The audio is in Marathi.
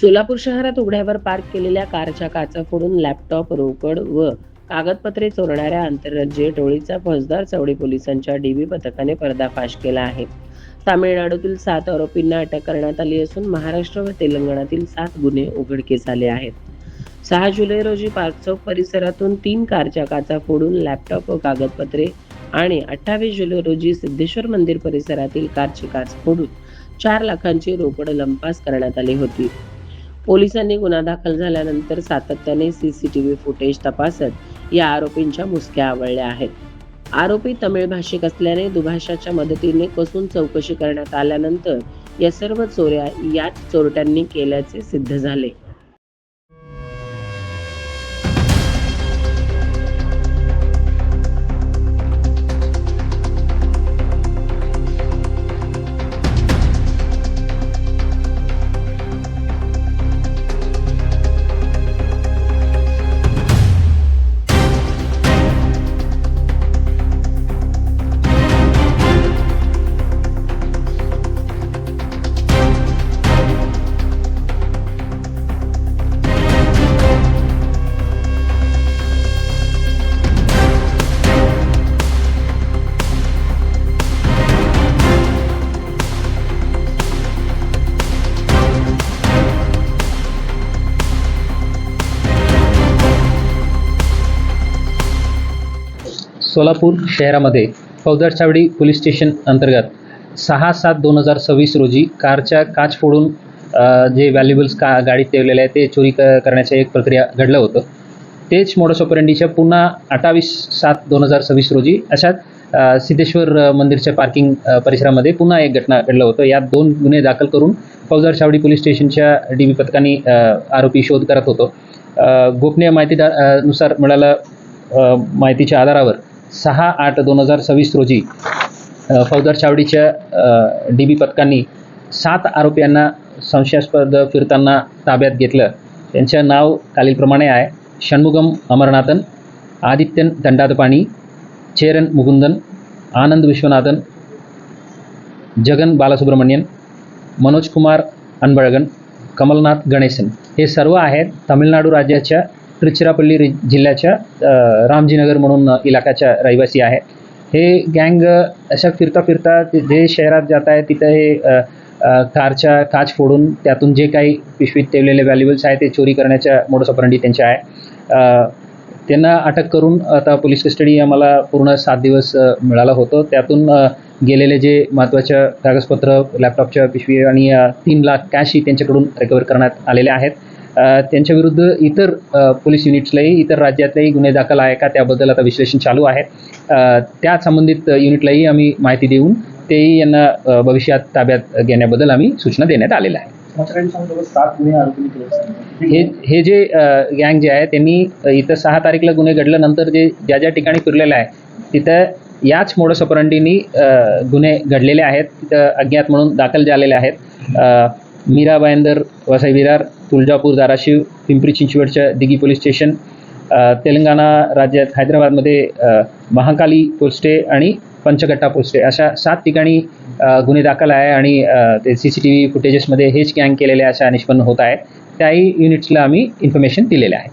सोलापूर शहरात उघड्यावर पार्क केलेल्या कारच्या काचा फोडून लॅपटॉप, रोकड व कागदपत्रे चोरणाऱ्या आंतरराज्यीय टोळीचा फौजदार चावडी पोलिसांच्या डीबी पथकाने पर्दाफाश केला आहे. तामिळनाडूतील 7 आरोपींना अटक करण्यात आली असून महाराष्ट्र व तेलंगणातील 7 गुन्हे उघडकीस आले आहेत. 6 जुलै रोजी पार्क चौक परिसरातून 3 कारच्या काचा फोडून लॅपटॉप व कागदपत्रे आणि 28 जुलै रोजी सिद्धेश्वर मंदिर परिसरातील कारची काच फोडून 4 लाखांची रोकड लंपास करण्यात आली होती. पोलिसांनी गुन्हा दाखल झाल्यानंतर सातत्याने सीसीटीव्ही फुटेज तपासत या आरोपींच्या मुसक्या आवळल्या आहेत. आरोपी तमिळ भाषिक असल्याने दुभाषाच्या मदतीने कसून चौकशी करण्यात आल्यानंतर या सर्व चोऱ्या याच चोरट्यांनी केल्याचे सिद्ध झाले. सोलापूर शहरामध्ये फौजदार चावडी पोलीस स्टेशन अंतर्गत 6/7/2026 रोजी कारच्या काच फोडून जे व्हॅल्युएबल्स गाडीत ठेवलेले आहे ते चोरी करण्याची एक प्रक्रिया घडलं होतं. तेच मोडस ऑपरेंडीच्या पुन्हा 28/7/2026 रोजी अशाच सिद्धेश्वर मंदिरच्या पार्किंग परिसरामध्ये पुन्हा एक घटना घडलं होतं. यात 2 गुन्हे दाखल करून फौजदार चावडी पोलीस स्टेशनच्या डीबी पथकाने आरोपी शोध करत होतो. गोपनीय माहितीनुसार मिळालेल्या माहितीच्या आधारावर 6/8/2026 रोजी फौजदार चावडीच्या डीबी पथकांनी 7 आरोपींना संशयास्पद फिरताना ताब्यात घेतलं. त्यांचं नाव खालीलप्रमाणे आहे: षण्मुगम अमरनाथन, आदित्यन दंडादपाणी, चेरन मुकुंदन, आनंद विश्वनाथन, जगन बालासुब्रमण्यन, मनोज कुमार अनबळगन, कमलनाथ गणेशन. हे सर्व आहेत तामिळनाडू राज्याच्या तिरुचिरापल्ली जिल्ह्याच्या रामजीनगर म्हणून इलाकाच्या रहिवासी आहे. हे गँग अशा फिरता जे शहरात जात आहे तिथं हे कारच्या काच फोडून त्यातून जे काही पिशवीत ठेवलेले व्हॅल्युएबल्स आहे ते चोरी करण्याच्या मोडस ऑपरेंडी त्यांचे आहे. त्यांना अटक करून आता पोलीस कस्टडी आम्हाला पूर्ण 7 दिवस मिळालं होतं. त्यातून गेलेले जे महत्त्वाचं कागदपत्र, लॅपटॉपच्या पिशवी आणि 3 लाख कॅशही त्यांच्याकडून रिकवर करण्यात आलेले आहेत. त्यांच्याविरुद्ध इतर पोलीस युनिट्सलाही, इतर राज्यातलेही गुन्हे दाखल आहे का त्याबद्दल आता विश्लेषण चालू आहे. त्या संबंधित युनिटलाही आम्ही माहिती देऊन तेही यांना भविष्यात ताब्यात घेण्याबद्दल आम्ही सूचना देण्यात आलेल्या आहे. हे जे गँग जे आहे त्यांनी इथं 6 तारीखला गुन्हे घडल्यानंतर ज्या ठिकाणी फिरलेलं आहे तिथं याच मोडस ऑपरेंडीनी गुन्हे घडलेले आहेत. तिथं अज्ञात म्हणून दाखल झालेले आहेत. मीरा भाईंदर, वसई विरार, तुळजापूर, धाराशिव, पिंपरी चिंचवडच्या दिघी पोलीस स्टेशन, तेलंगणा राज्यात हैदराबादमध्ये महाकाली पोलीस स्टे आणि पंचगट्टा पोलीस स्टे अशा 7 ठिकाणी गुन्हे दाखल आहे आणि ते CCTV फुटेजेसमध्ये हेच गँग केलेले अशा निष्पन्न होत आहे. त्याही युनिट्सला आम्ही इन्फॉर्मेशन दिलेले आहे.